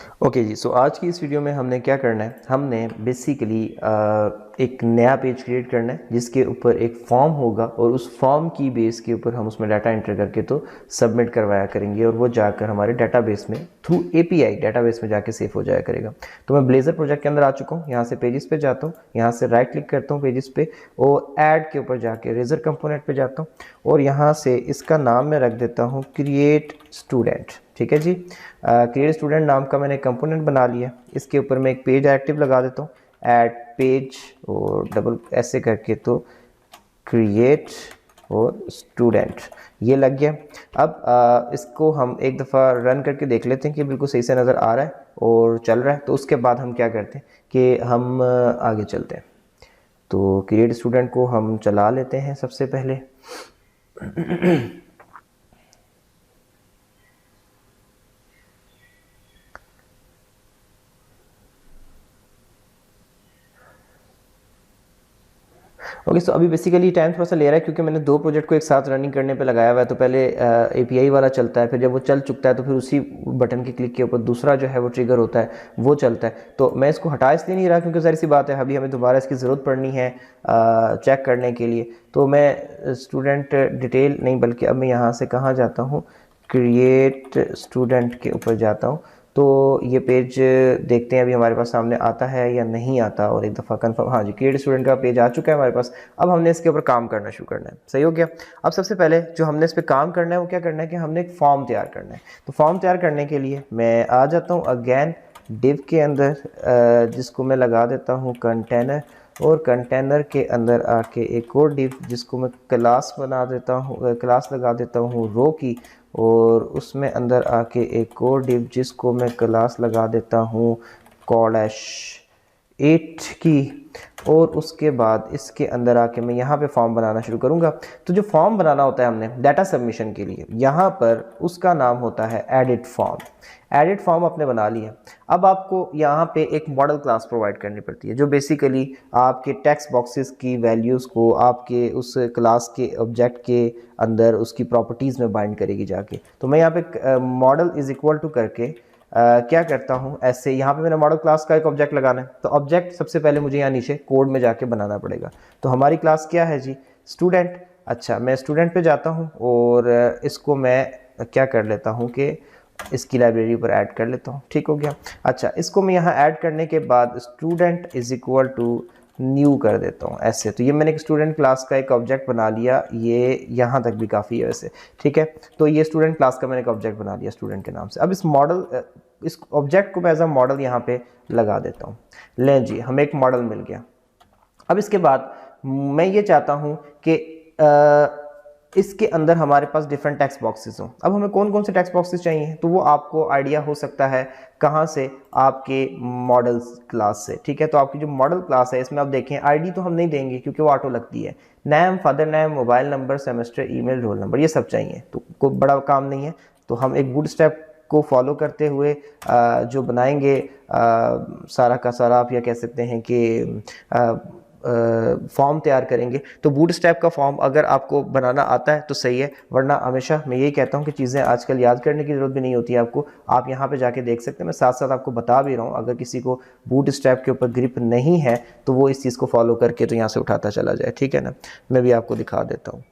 Okay जी, सो आज की इस वीडियो में हमने क्या करना है, हमने बेसिकली एक नया पेज क्रिएट करना है जिसके ऊपर एक फॉर्म होगा और उस फॉर्म की बेस के ऊपर हम उसमें डाटा एंटर करके तो सबमिट करवाया करेंगे और वो जाकर हमारे डाटाबेस में थ्रू एपीआई डाटाबेस में जाके सेव हो जाया करेगा। तो मैं ब्लेजर प्रोजेक्ट के अंदर आ चुका हूँ, यहाँ से पेजेस पे जाता हूँ, यहाँ से राइट क्लिक करता हूँ पेजेस पे और ऐड के ऊपर जाके रेजर कंपोनेंट पे जाता हूँ और यहाँ से इसका नाम मैं रख देता हूँ क्रिएट स्टूडेंट। ठीक है जी, क्रिएट स्टूडेंट नाम का मैंने कंपोनेंट बना लिया। इसके ऊपर मैं एक पेज एक्टिव लगा देता हूँ, ऐड पेज और डबल ऐसे करके तो क्रिएट और स्टूडेंट ये लग गया। अब इसको हम एक दफ़ा रन करके देख लेते हैं कि बिल्कुल सही से नज़र आ रहा है और चल रहा है। तो उसके बाद हम क्या करते हैं कि हम आगे चलते हैं। तो क्रिएट स्टूडेंट को हम चला लेते हैं सबसे पहले। ओके, सो अभी बेसिकली टाइम थोड़ा सा ले रहा है क्योंकि मैंने दो प्रोजेक्ट को एक साथ रनिंग करने पे लगाया हुआ है। तो पहले एपीआई वाला चलता है, फिर जब वो चल चुकता है तो फिर उसी बटन के क्लिक के ऊपर दूसरा जो है वो ट्रिगर होता है, वो चलता है। तो मैं इसको हटा इसलिए नहीं रहा क्योंकि ज़ाहिर सी बात है अभी हमें दोबारा इसकी ज़रूरत पड़नी है चेक करने के लिए। तो मैं स्टूडेंट डिटेल नहीं बल्कि अब मैं यहाँ से कहाँ जाता हूँ, क्रिएट स्टूडेंट के ऊपर जाता हूँ। तो ये पेज देखते हैं अभी हमारे पास सामने आता है या नहीं आता और एक दफ़ा कंफर्म। हाँ जी, क्रिएट स्टूडेंट का पेज आ चुका है हमारे पास। अब हमने इसके ऊपर काम करना शुरू करना है। सही हो गया। अब सबसे पहले जो हमने इस पर काम करना है वो क्या करना है कि हमने एक फॉर्म तैयार करना है। तो फॉर्म तैयार करने के लिए मैं आ जाता हूँ अगेन डिव के अंदर, जिसको मैं लगा देता हूँ कंटेनर, और कंटेनर के अंदर आके एक और डिव जिसको मैं क्लास बना देता हूँ, क्लास लगा देता हूँ रो की, और उसमें अंदर आके एक और डिव जिसको मैं क्लास लगा देता हूँ कॉलैश 8 की, और उसके बाद इसके अंदर आके मैं यहाँ पे फॉर्म बनाना शुरू करूँगा। तो जो फॉर्म बनाना होता है हमने डाटा सबमिशन के लिए, यहाँ पर उसका नाम होता है एडिट फॉर्म। एडिट फॉर्म आपने बना लिया। अब आपको यहाँ पे एक मॉडल क्लास प्रोवाइड करनी पड़ती है जो बेसिकली आपके टेक्स्ट बॉक्सेस की वैल्यूज़ को आपके उस क्लास के ऑब्जेक्ट के अंदर उसकी प्रॉपर्टीज़ में बाइंड करेगी जाके। तो मैं यहाँ पे मॉडल इज़ इक्वल टू करके क्या करता हूँ, ऐसे यहाँ पे मैंने मॉडल क्लास का एक ऑब्जेक्ट लगाना है। तो ऑब्जेक्ट सबसे पहले मुझे यहाँ नीचे कोड में जाके बनाना पड़ेगा। तो हमारी क्लास क्या है जी, स्टूडेंट। अच्छा, मैं स्टूडेंट पे जाता हूँ और इसको मैं क्या कर लेता हूँ कि इसकी लाइब्रेरी पर ऐड कर लेता हूँ। ठीक हो गया। अच्छा, इसको मैं यहाँ ऐड करने के बाद student is equal to new कर देता हूँ ऐसे। तो ये मैंने एक स्टूडेंट क्लास का एक ऑब्जेक्ट बना लिया, ये यहाँ तक भी काफ़ी है वैसे। ठीक है, तो ये स्टूडेंट क्लास का मैंने एक ऑब्जेक्ट बना लिया स्टूडेंट के नाम से। अब इस ऑब्जेक्ट को मैं एज अ मॉडल यहाँ पे लगा देता हूँ। लें जी, हमें एक मॉडल मिल गया। अब इसके बाद मैं ये चाहता हूँ कि इसके अंदर हमारे पास डिफरेंट टेक्स्ट बॉक्सेस हों। अब हमें कौन कौन से टेक्स्ट बॉक्सेस चाहिए, तो वो आपको आइडिया हो सकता है कहाँ से, आपके मॉडल्स क्लास से। ठीक है, तो आपकी जो मॉडल क्लास है इसमें आप देखें आईडी तो हम नहीं देंगे क्योंकि वो ऑटो लगती है। Name, father name, mobile number, semester, email, roll number, ये सब चाहिए। तो कोई बड़ा काम नहीं है। तो हम एक बूटस्ट्रैप को फॉलो करते हुए जो बनाएंगे सारा का सारा, आप यह कह सकते हैं कि फॉर्म तैयार करेंगे। तो बूटस्ट्रैप का फॉर्म अगर आपको बनाना आता है तो सही है, वरना हमेशा मैं यही कहता हूँ कि चीज़ें आजकल याद करने की ज़रूरत भी नहीं होती है आपको। आप यहाँ पे जाके देख सकते हैं, मैं साथ साथ आपको बता भी रहा हूँ। अगर किसी को बूटस्ट्रैप के ऊपर ग्रिप नहीं है तो वो इस चीज़ को फॉलो करके तो यहाँ से उठाता चला जाए। ठीक है ना, मैं भी आपको दिखा देता हूँ।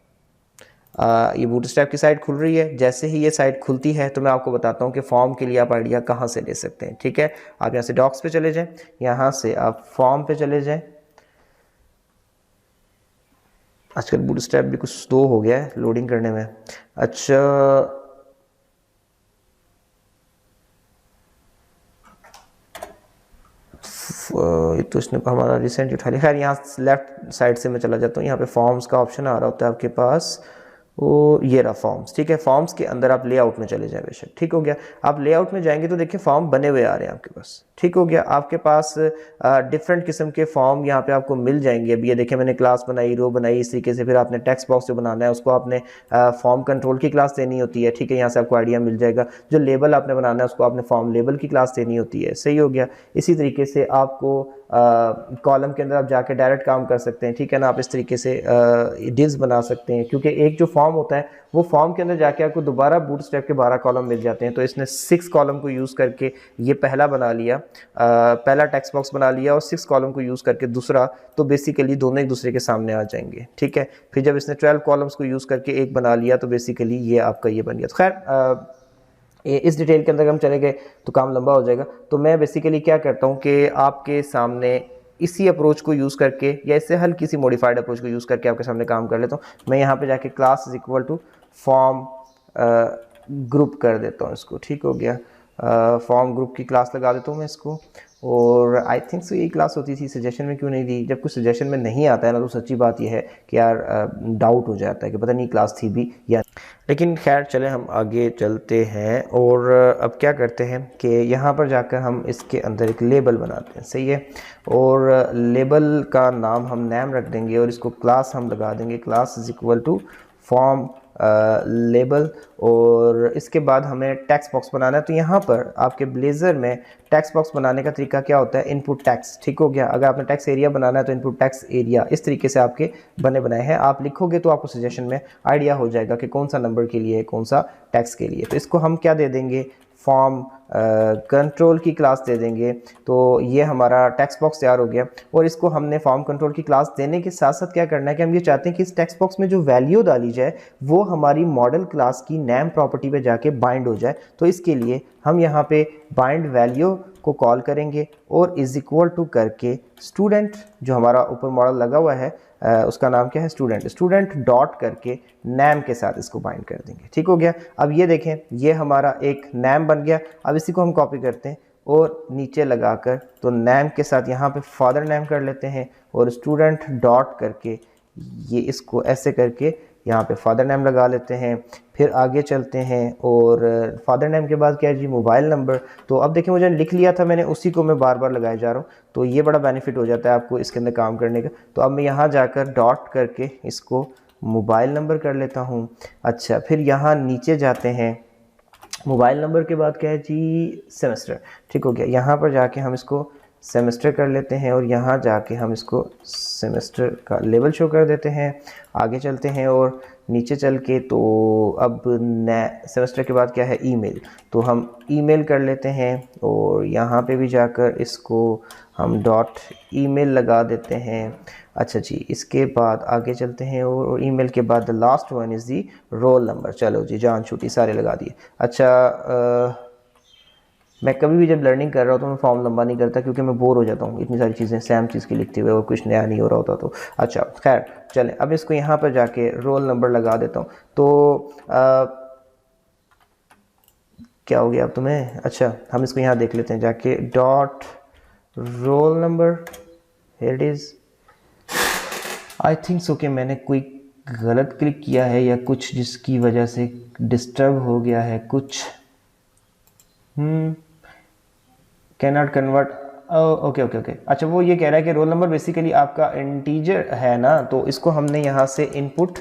ये बूटस्ट्रैप की साइट खुल रही है। जैसे ही ये साइट खुलती है तो मैं आपको बताता हूँ कि फॉर्म के लिए आप आइडिया कहाँ से ले सकते हैं। ठीक है, आप यहाँ से डॉक्स पे चले जाएं, यहाँ से आप फॉर्म पे चले जाएं। आजकल बूटस्ट्रैप भी कुछ स्लो हो गया है लोडिंग करने में। अच्छा, ये तो इसने हमारा रिसेंट उठा लिया। खैर, यहाँ लेफ्ट साइड से मैं चला जाता हूँ, यहाँ पे फॉर्म्स का ऑप्शन आ रहा होता है आपके पास, वो ये रहा फॉर्म्स। ठीक है, फॉर्म्स के अंदर आप लेआउट में चले जाए बेशक। ठीक हो गया, आप लेआउट में जाएंगे तो देखिए फॉर्म बने हुए आ रहे हैं आपके पास। ठीक हो गया, आपके पास डिफरेंट किस्म के फॉर्म यहाँ पे आपको मिल जाएंगे। अभी ये देखिए मैंने क्लास बनाई, रो बनाई, इस तरीके से। फिर आपने टेक्स्ट बॉक्स जो बनाना है उसको आपने फॉर्म कंट्रोल की क्लास देनी होती है। ठीक है, यहाँ से आपको आइडिया मिल जाएगा। जो लेबल आपने बनाना है उसको आपने फॉर्म लेबल की क्लास देनी होती है। सही हो गया। इसी तरीके से आपको कॉलम के अंदर आप जाके डायरेक्ट काम कर सकते हैं, ठीक है ना। आप इस तरीके से डिव्स बना सकते हैं, क्योंकि एक जो फॉर्म होता है वो फॉर्म के अंदर जाके आपको दोबारा बूटस्ट्रैप के 12 कॉलम मिल जाते हैं। तो इसने 6 कॉलम को यूज़ करके ये पहला बना लिया, पहला टेक्स्ट बॉक्स बना लिया, और 6 कॉलम को यूज़ करके दूसरा, तो बेसिकली दोनों एक दूसरे के सामने आ जाएंगे, ठीक है। फिर जब इसने 12 कॉलम्स को यूज़ करके एक बना लिया तो बेसिकली ये आपका ये बन गया। तो खैर इस डिटेल के अंदर हम चले गए तो काम लंबा हो जाएगा। तो मैं बेसिकली क्या करता हूँ कि आपके सामने इसी अप्रोच को यूज़ करके या इससे हल्की सी मॉडिफाइड अप्रोच को यूज़ करके आपके सामने काम कर लेता हूँ। मैं यहाँ पे जाके class is equal to form group कर देता हूँ इसको, ठीक हो गया। फॉर्म ग्रुप की क्लास लगा देता हूँ मैं इसको, और आई थिंक सो यही क्लास होती थी, सजेशन में क्यों नहीं दी। जब कुछ सजेशन में नहीं आता है ना तो सच्ची बात यह है कि यार डाउट हो जाता है कि पता नहीं क्लास थी भी या, लेकिन खैर चले हम आगे चलते हैं। और अब क्या करते हैं कि यहाँ पर जाकर हम इसके अंदर एक लेबल बनाते हैं, सही है। और लेबल का नाम हम नेम रख देंगे और इसको क्लास हम लगा देंगे, class is equal to form label. और इसके बाद हमें टेक्स्ट बॉक्स बनाना है। तो यहाँ पर आपके ब्लेज़र में टेक्स्ट बॉक्स बनाने का तरीका क्या होता है, इनपुट टेक्स्ट, ठीक हो गया। अगर आपने टेक्स्ट एरिया बनाना है तो इनपुट टेक्स्ट एरिया इस तरीके से आपके बने बनाए हैं। आप लिखोगे तो आपको सजेशन में आइडिया हो जाएगा कि कौन सा नंबर के लिए, कौन सा टेक्स्ट के लिए। तो इसको हम क्या दे देंगे, फॉर्म कंट्रोल की क्लास दे देंगे। तो ये हमारा टेक्स्ट बॉक्स तैयार हो गया। और इसको हमने फॉर्म कंट्रोल की क्लास देने के साथ साथ क्या करना है कि हम ये चाहते हैं कि इस टेक्स्ट बॉक्स में जो वैल्यू डाली जाए वो हमारी मॉडल क्लास की नेम प्रॉपर्टी पे जाके बाइंड हो जाए। तो इसके लिए हम यहाँ पे बाइंड वैल्यू को कॉल करेंगे और इज इक्वल टू करके स्टूडेंट, जो हमारा ऊपर मॉडल लगा हुआ है उसका नाम क्या है, स्टूडेंट, स्टूडेंट डॉट करके नेम के साथ इसको बाइंड कर देंगे, ठीक हो गया। अब ये देखें, ये हमारा एक नेम बन गया। अब इसी को हम कॉपी करते हैं और नीचे लगाकर तो नेम के साथ यहाँ पे फादर नेम कर लेते हैं और स्टूडेंट डॉट करके ये इसको ऐसे करके यहाँ पे फादर नेम लगा लेते हैं। फिर आगे चलते हैं और फादर नेम के बाद क्या है जी, मोबाइल नंबर। तो अब देखिए मुझे लिख लिया था मैंने, उसी को मैं बार बार लगाए जा रहा हूँ। तो ये बड़ा बेनिफिट हो जाता है आपको इसके अंदर काम करने का। तो अब मैं यहाँ जाकर डॉट करके इसको मोबाइल नंबर कर लेता हूँ। अच्छा, फिर यहाँ नीचे जाते हैं, मोबाइल नंबर के बाद क्या है जी, सेमेस्टर, ठीक हो गया। यहाँ पर जाके हम इसको सेमेस्टर कर लेते हैं और यहाँ जाके हम इसको सेमेस्टर का लेवल शो कर देते हैं। आगे चलते हैं और नीचे चल के तो अब सेमेस्टर के बाद क्या है, ईमेल। तो हम ईमेल कर लेते हैं और यहाँ पे भी जाकर इसको हम डॉट ईमेल लगा देते हैं। अच्छा जी, इसके बाद आगे चलते हैं और ईमेल के बाद the last one is the roll number. चलो जी, जान छुट्टी सारे लगा दिए। अच्छा, मैं कभी भी जब लर्निंग कर रहा हूँ तो मैं फॉर्म लंबा नहीं करता, क्योंकि मैं बोर हो जाता हूँ इतनी सारी चीज़ें सेम चीज़ की लिखते हुए और कुछ नया नहीं हो रहा होता। तो अच्छा खैर चलें, अब इसको यहाँ पर जाके रोल नंबर लगा देता हूँ। तो क्या हो गया अब तुम्हें, अच्छा हम इसको यहाँ देख लेते हैं जाके, dot roll number, here it is. I think so कि मैंने कोई गलत क्लिक किया है या कुछ, जिसकी वजह से डिस्टर्ब हो गया है कुछ। Can not convert, okay okay okay. अच्छा, वो ये कह रहा है कि रोल नंबर बेसिकली आपका इंटीजर है ना, तो इसको हमने यहाँ से इनपुट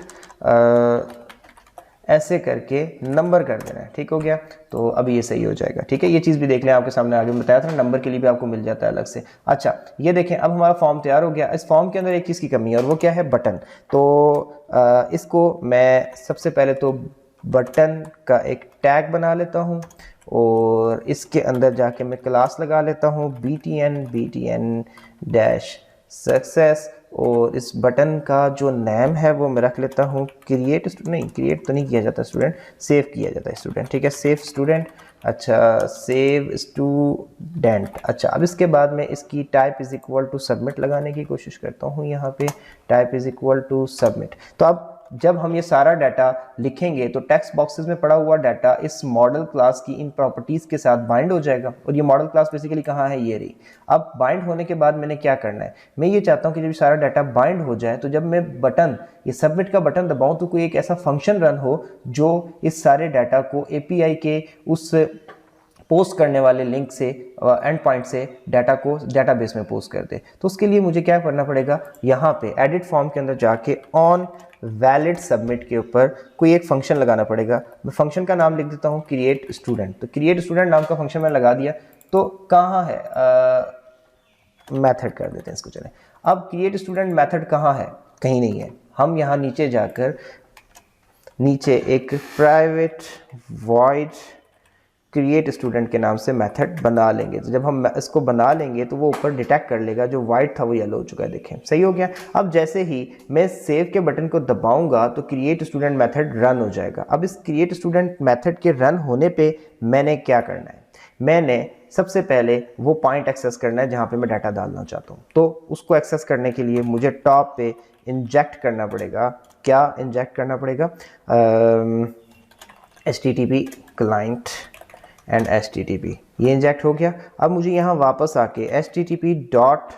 ऐसे करके नंबर कर देना है, ठीक हो गया। तो अब ये सही हो जाएगा, ठीक है। ये चीज़ भी देख लें, आपके सामने आगे बताया था ना, नंबर के लिए भी आपको मिल जाता है अलग से। अच्छा, ये देखें, अब हमारा फॉर्म तैयार हो गया। इस फॉर्म के अंदर एक चीज़ की कमी है और वो क्या है, बटन। तो इसको मैं सबसे पहले तो बटन का एक टैग बना लेता हूँ और इसके अंदर जाके मैं क्लास लगा लेता हूँ btn डैश सक्सेस। और इस बटन का जो नेम है वो मैं रख लेता हूँ क्रिएट, नहीं क्रिएट तो नहीं किया जाता स्टूडेंट, सेव किया जाता है स्टूडेंट, ठीक है, सेव स्टूडेंट। अच्छा, सेव स्टूडेंट। अच्छा, अब इसके बाद में इसकी type is equal to submit लगाने की कोशिश करता हूँ। यहाँ पे type is equal to submit. तो अब जब हम ये सारा डाटा लिखेंगे तो टेक्स्ट बॉक्सेस में पड़ा हुआ डाटा इस मॉडल क्लास की इन प्रॉपर्टीज़ के साथ बाइंड हो जाएगा। और ये मॉडल क्लास बेसिकली कहाँ है, ये रही। अब बाइंड होने के बाद मैंने क्या करना है, मैं ये चाहता हूँ कि जब सारा डाटा बाइंड हो जाए तो जब मैं बटन, ये सबमिट का बटन दबाऊँ तो कोई एक ऐसा फंक्शन रन हो जो इस सारे डाटा को API के उस पोस्ट करने वाले लिंक से, एंड पॉइंट से डाटा को डाटाबेस में पोस्ट कर दे। तो उसके लिए मुझे क्या करना पड़ेगा, यहाँ पे एडिट फॉर्म के अंदर जाके ऑन वैलिड सबमिट के ऊपर कोई एक फंक्शन लगाना पड़ेगा। मैं फंक्शन का नाम लिख देता हूँ क्रिएट स्टूडेंट। तो क्रिएट स्टूडेंट नाम का फंक्शन मैंने लगा दिया। तो कहाँ है, मेथड कर देते हैं इसको। चलें, अब क्रिएट स्टूडेंट मेथड कहाँ है? कहीं नहीं है। हम यहाँ नीचे जाकर नीचे एक प्राइवेट वॉइड क्रिएट स्टूडेंट के नाम से मेथड बना लेंगे। तो जब हम इसको बना लेंगे तो वो ऊपर डिटेक्ट कर लेगा, जो वाइट था वो येलो हो चुका है, देखें सही हो गया। अब जैसे ही मैं सेव के बटन को दबाऊंगा तो क्रिएट स्टूडेंट मेथड रन हो जाएगा। अब इस क्रिएट स्टूडेंट मेथड के रन होने पे मैंने क्या करना है? मैंने सबसे पहले वो पॉइंट एक्सेस करना है जहाँ पे मैं डाटा डालना चाहता हूँ। तो उसको एक्सेस करने के लिए मुझे टॉप पे इंजेक्ट करना पड़ेगा। क्या इंजेक्ट करना पड़ेगा? HTTP क्लाइंट एंड HTTP, ये इंजेक्ट हो गया। अब मुझे यहाँ वापस आके HTTP डॉट,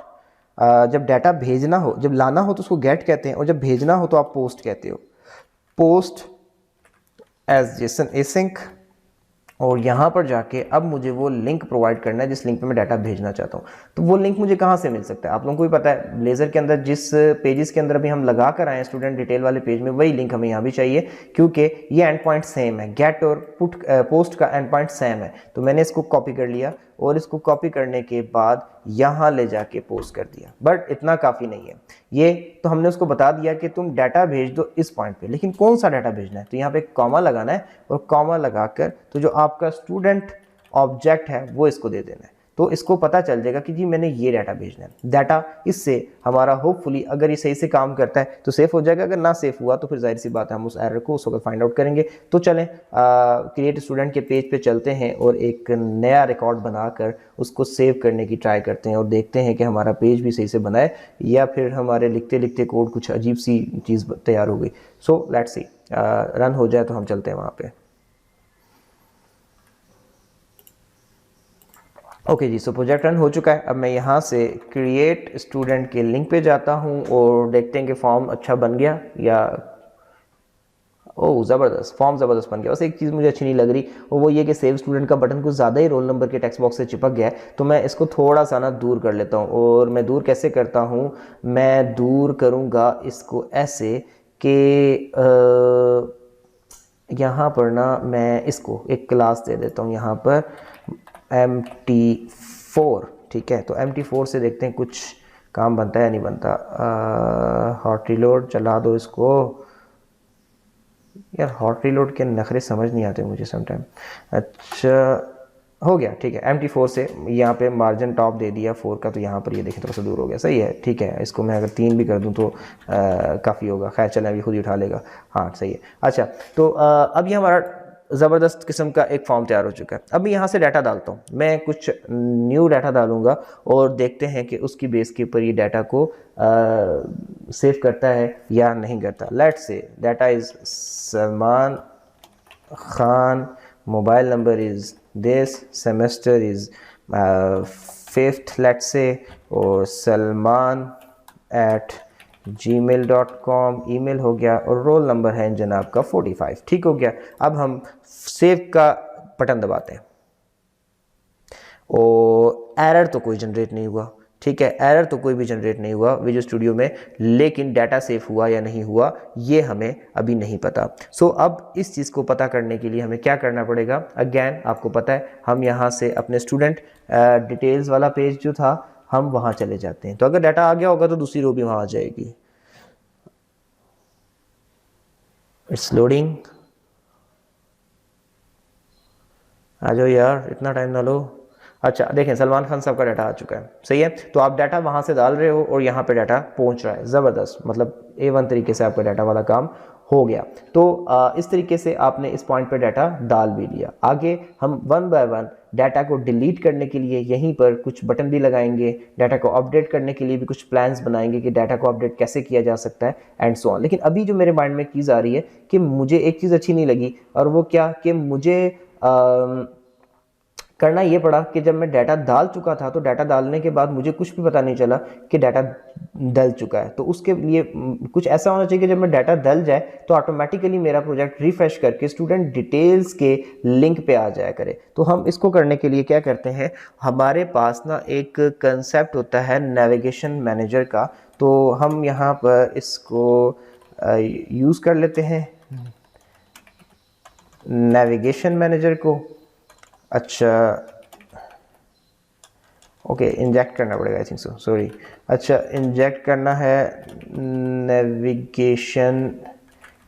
जब डाटा भेजना हो, जब लाना हो तो उसको गेट कहते हैं, और जब भेजना हो तो आप पोस्ट कहते हो, पोस्ट एज जेसन एसिंक। और यहाँ पर जाके अब मुझे वो लिंक प्रोवाइड करना है जिस लिंक पे मैं डाटा भेजना चाहता हूँ। तो वो लिंक मुझे कहाँ से मिल सकता है? आप लोगों को भी पता है, ब्लेज़र के अंदर जिस पेजेस के अंदर अभी हम लगा कर आए हैं स्टूडेंट डिटेल वाले पेज में, वही लिंक हमें यहाँ भी चाहिए, क्योंकि ये एंड पॉइंट सेम है। गेट और पुट पोस्ट का एंड पॉइंट सेम है। तो मैंने इसको कॉपी कर लिया और इसको कॉपी करने के बाद यहाँ ले जाके पोस्ट कर दिया। बट इतना काफ़ी नहीं है। ये तो हमने उसको बता दिया कि तुम डाटा भेज दो इस पॉइंट पे, लेकिन कौन सा डाटा भेजना है? तो यहाँ पे कॉमा लगाना है, और कॉमा लगाकर तो जो आपका स्टूडेंट ऑब्जेक्ट है वो इसको दे देना है। तो इसको पता चल जाएगा कि जी मैंने ये डाटा भेजना है। डाटा इससे हमारा होपफुली अगर ये सही से काम करता है तो सेफ हो जाएगा, अगर ना सेफ हुआ तो फिर जाहिर सी बात है हम उस एरर को उस वक्त फाइंड आउट करेंगे। तो चलें क्रिएट स्टूडेंट के पेज पे चलते हैं और एक नया रिकॉर्ड बनाकर उसको सेव करने की ट्राई करते हैं और देखते हैं कि हमारा पेज भी सही से बना है या फिर हमारे लिखते लिखते कोड कुछ अजीब सी चीज़ तैयार हो गई। सो लेट्स सी, रन हो जाए तो हम चलते हैं वहाँ पे। ओके जी, सो प्रोजेक्ट रन हो चुका है। अब मैं यहाँ से क्रिएट स्टूडेंट के लिंक पे जाता हूँ और देखते हैं कि फॉर्म अच्छा बन गया या ओह ज़बरदस्त, फॉर्म ज़बरदस्त बन गया। बस एक चीज़ मुझे अच्छी नहीं लग रही, और वो ये कि सेव स्टूडेंट का बटन कुछ ज़्यादा ही रोल नंबर के टेक्स्ट बॉक्स से चिपक गया है। तो मैं इसको थोड़ा सा ना दूर कर लेता हूँ, और मैं दूर कैसे करता हूँ? मैं दूर करूँगा इसको ऐसे कि यहाँ पर ना मैं इसको एक क्लास दे देता हूँ यहाँ पर MT4, ठीक है। तो MT4 से देखते हैं कुछ काम बनता है या नहीं बनता। हॉट रिलोड चला दो इसको। यार हॉट रिलोड के नखरे समझ नहीं आते मुझे समटाइम। अच्छा हो गया, ठीक है। MT4 से यहाँ पे मार्जिन टॉप दे दिया 4 का, तो यहाँ पर ये देखें थोड़ा सा दूर हो गया, सही है, ठीक है। इसको मैं अगर 3 भी कर दूँ तो काफ़ी होगा। खैर चलें, अभी खुद ही उठा लेगा। हाँ सही है। अच्छा तो अब ये हमारा ज़बरदस्त किस्म का एक फॉर्म तैयार हो चुका है। अब मैं यहाँ से डाटा डालता हूँ, मैं कुछ न्यू डाटा डालूँगा और देखते हैं कि उसकी बेस के ऊपर ये डाटा को सेव करता है या नहीं करता। Let's say data is Salman Khan, mobile number is this, semester is 5th let's say, और सलमान @gmail.com ईमेल हो गया, और रोल नंबर है जनाब का 45, ठीक हो गया। अब हम सेव का बटन दबाते हैं और एरर तो कोई जनरेट नहीं हुआ, ठीक है, एरर तो कोई भी जनरेट नहीं हुआ विजुअल स्टूडियो में, लेकिन डाटा सेव हुआ या नहीं हुआ ये हमें अभी नहीं पता। सो अब इस चीज़ को पता करने के लिए हमें क्या करना पड़ेगा? अगेन आपको पता है, हम यहाँ से अपने स्टूडेंट डिटेल्स वाला पेज जो था हम वहाँ चले जाते हैं। तो अगर डाटा आ गया होगा तो दूसरी रो भी वहाँ आ जाएगी। इट्स लोडिंग, आ जाओ यार, इतना टाइम ना लो। अच्छा देखें, सलमान खान साहब का डाटा आ चुका है, सही है। तो आप डाटा वहाँ से डाल रहे हो और यहाँ पे डाटा पहुँच रहा है, ज़बरदस्त, मतलब A1 तरीके से आपका डाटा वाला काम हो गया। तो इस तरीके से आपने इस पॉइंट पर डाटा डाल भी लिया। आगे हम 1 बाय 1 डाटा को डिलीट करने के लिए यहीं पर कुछ बटन भी लगाएंगे, डाटा को अपडेट करने के लिए भी कुछ प्लान्स बनाएंगे कि डाटा को अपडेट कैसे किया जा सकता है एंड सो ऑन। लेकिन अभी जो मेरे माइंड में चीज़ आ रही है कि मुझे एक चीज़ अच्छी नहीं लगी, और वो क्या कि मुझे करना ये पड़ा कि जब मैं डाटा डाल चुका था तो डाटा डालने के बाद मुझे कुछ भी पता नहीं चला कि डाटा डल चुका है। तो उसके लिए कुछ ऐसा होना चाहिए कि जब मैं डाटा डल जाए तो ऑटोमेटिकली मेरा प्रोजेक्ट रिफ्रेश करके स्टूडेंट डिटेल्स के लिंक पे आ जाया करे। तो हम इसको करने के लिए क्या करते हैं, हमारे पास ना एक कंसेप्ट होता है नेविगेशन मैनेजर का। तो हम यहाँ पर इसको यूज़ कर लेते हैं नेविगेशन मैनेजर को। अच्छा ओके, इंजेक्ट करना पड़ेगा आई थिंक सो, सॉरी। अच्छा, इंजेक्ट करना है नेविगेशन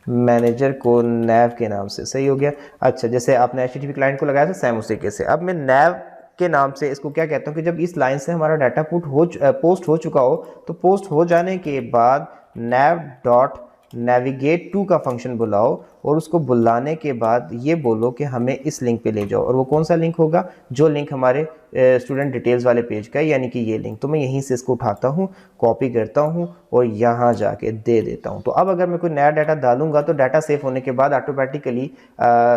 मैनेजर को नैव के नाम से, सही हो गया। अच्छा, जैसे आपने HTTP क्लाइंट को लगाया था सेम उसी के से, अब मैं नैव के नाम से इसको क्या कहता हूँ कि जब इस लाइन से हमारा डाटा पोस्ट हो चुका हो, तो पोस्ट हो जाने के बाद nav डॉट नेविगेट टू का फंक्शन बुलाओ, और उसको बुलाने के बाद ये बोलो कि हमें इस लिंक पे ले जाओ। और वो कौन सा लिंक होगा? जो लिंक हमारे स्टूडेंट डिटेल्स वाले पेज का है, यानी कि ये लिंक। तो मैं यहीं से इसको उठाता हूँ, कॉपी करता हूँ और यहाँ जाके दे देता हूँ। तो अब अगर मैं कोई नया डाटा डालूंगा तो डाटा सेव होने के बाद ऑटोमेटिकली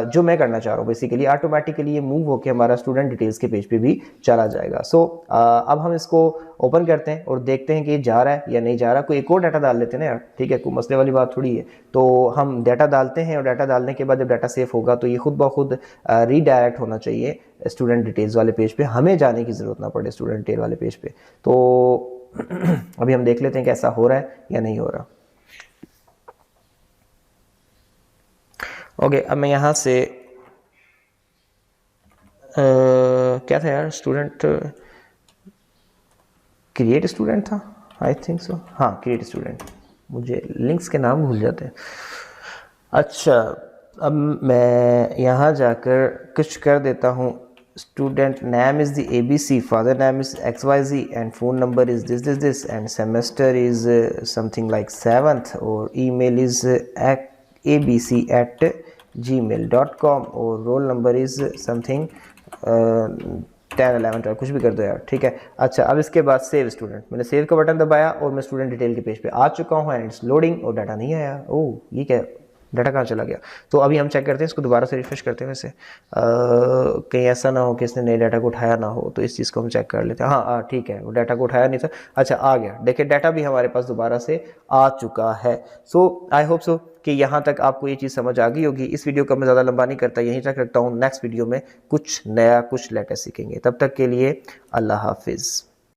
जो मैं करना चाह रहा हूँ बेसिकली, ऑटोमेटिकली ये मूव होकर हमारा स्टूडेंट डिटेल्स के पेज पे भी चला जाएगा। सो अब हम इसको ओपन करते हैं और देखते हैं कि ये जा रहा है या नहीं जा रहा। कोई एक और डाटा डाल लेते हैं ना यार, ठीक है, कोई मसले वाली बात थोड़ी है। तो हम डाटा डालते हैं और डाटा डालने के बाद जब डाटा सेव होगा तो ये खुद ब खुद रीडायरेक्ट होना चाहिए स्टूडेंट डिटेल्स वाले पेज पे, हमें जाने की ज़रूरत ना पड़े स्टूडेंट डिटेल वाले पेज पे। तो अभी हम देख लेते हैं कि ऐसा हो रहा है या नहीं हो रहा। ओके, अब मैं यहाँ से क्या था यार, स्टूडेंट क्रिएट स्टूडेंट था आई थिंक सो, हाँ क्रिएट स्टूडेंट, मुझे लिंक्स के नाम भूल जाते हैं। अच्छा, अब मैं यहाँ जाकर कुछ कर देता हूँ, student name is the ABC, father name is XYZ and phone number is this end semester is something like 7th और ईमेल इज़ abc@gmail.com और रोल नंबर इज़ समथिंग 10, 11, 12 कुछ भी कर दो यार, ठीक है। अच्छा, अब इसके बाद सेव स्टूडेंट, मैंने सेव का बटन दबाया और मैं स्टूडेंट डिटेल के पेज पे आ चुका हूँ एंड इट्स लोडिंग, और डाटा नहीं आया। ओह, ये क्या, डाटा कहाँ चला गया? तो अभी हम चेक करते हैं, इसको दोबारा से रिफ्रेश करते हैं। वैसे कहीं ऐसा ना हो कि इसने नए डाटा को उठाया ना हो, तो इस चीज़ को हम चेक कर लेते हैं। हाँ ठीक है, वो डाटा को उठाया नहीं था। अच्छा, आ गया, देखिए डाटा भी हमारे पास दोबारा से आ चुका है। सो आई होप सो कि यहाँ तक आपको ये चीज़ समझ आ गई होगी। इस वीडियो को मैं ज़्यादा लंबा नहीं करता, यहीं तक रखता हूँ। नेक्स्ट वीडियो में कुछ नया, कुछ लेटेस्ट सीखेंगे। तब तक के लिए अल्लाह हाफिज़।